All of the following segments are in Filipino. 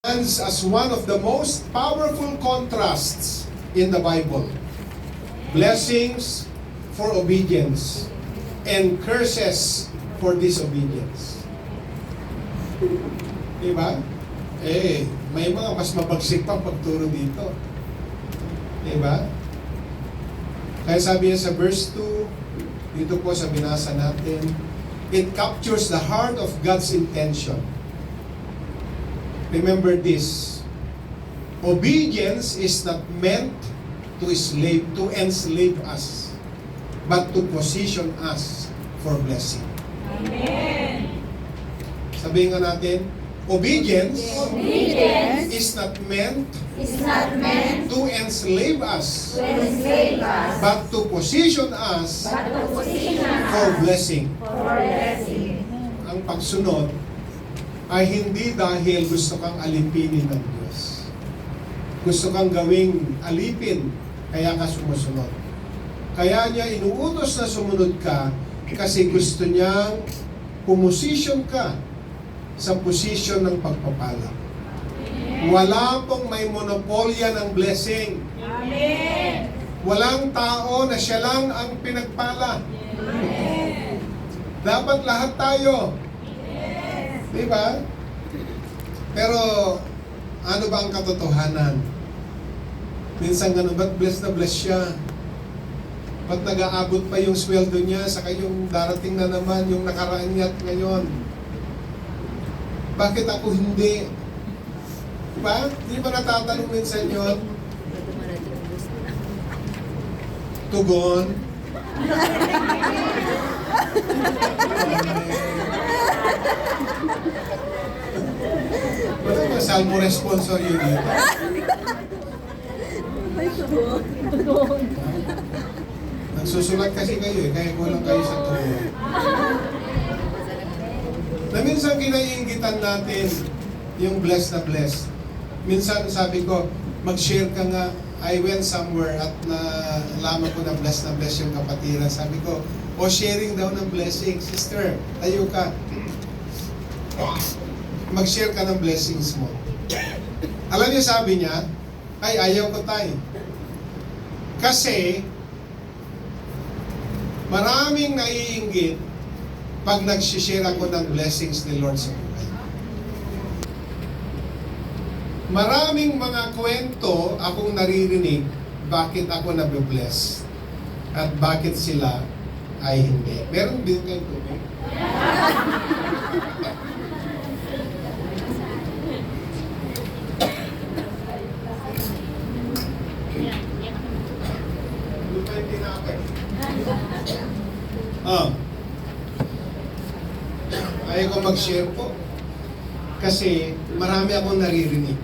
stands as one of the most powerful contrasts in the Bible. Blessings for obedience and curses for disobedience. Diba? May mga mas mabagsik pang pagturo dito. Diba? Kaya sabi niya sa verse 2, dito po sa binasa natin, it captures the heart of God's intention. Remember this, obedience is not meant to enslave us, but to position us for blessing. Amen. Sabihin nga natin, obedience is not meant to enslave us, but to position us for blessing. Ang pagsunod ay hindi dahil gusto kang alipinin ng Diyos. Gusto kang gawing alipin, kaya ka sumusunod. Kaya niya inuutos na sumunod ka kasi gusto niyang pumosisyon ka sa posisyon ng pagpapala. Wala pong may monopolya ng blessing. Amen. Walang tao na siya lang ang pinagpala. Amen. Dapat lahat tayo. Diba? Pero, ano ba ang katotohanan? Minsan ganun, ba't bless na bless siya? Ba't nag-aabot pa yung sweldo niya, saka yung darating na naman, yung nakaraan niya at ngayon? Bakit ako hindi? Diba? Di ba natatanong minsan yun? Tugon? Wala ba salmo responsor yun dito? Nagsusulat kasi kayo kaya kulang kayo sa tugon. Na minsan kinaiingitan natin yung blessed na blessed. Minsan sabi ko, mag-share ka nga. I went somewhere at nalaman ko na blessed yung kapatiran. Sabi ko, sharing daw ng blessing. Sister, tayo ka. Mag-share ka ng blessings mo. Alam niyo sabi niya, ayaw ko tayo. Kasi, maraming naiinggit pag nag-share ako ng blessings ni Lord sa buhay. Maraming mga kwento akong naririnig bakit ako nabe-bless at bakit sila ay hindi. Meron din kayong tubig? Ayaw ko mag-share po. Kasi marami akong naririnig.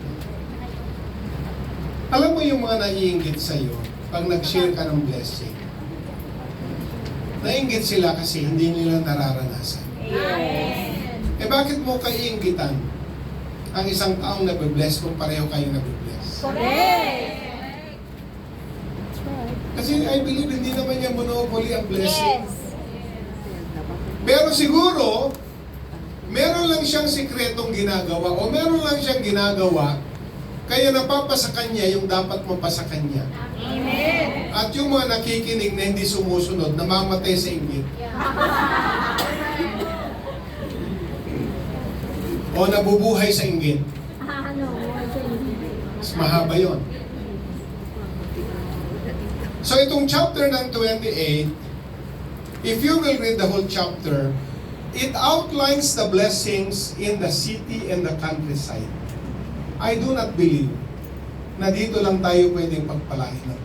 Alam mo yung mga naiinggit sa'yo pag nag-share ka ng blessing. Naiinggit sila kasi hindi nila nararanasan. Amen. Bakit mo kaiinggitan ang isang taong nabibless kung pareho kayo nabibless? Correct. Kasi I believe hindi naman niya monopoly ang blessing. Yes. Pero siguro, meron lang siyang sikretong ginagawa o meron lang siyang ginagawa kaya napapasa kanya yung dapat mapasa kanya. Amen. At yung mga nakikinig na hindi sumusunod, namamatay sa inggit. O nabubuhay sa inggit. Mas mahaba yun. So itong chapter ng 28, if you will read the whole chapter, it outlines the blessings in the city and the countryside. I do not believe na dito lang tayo pwedeng pagpalain ng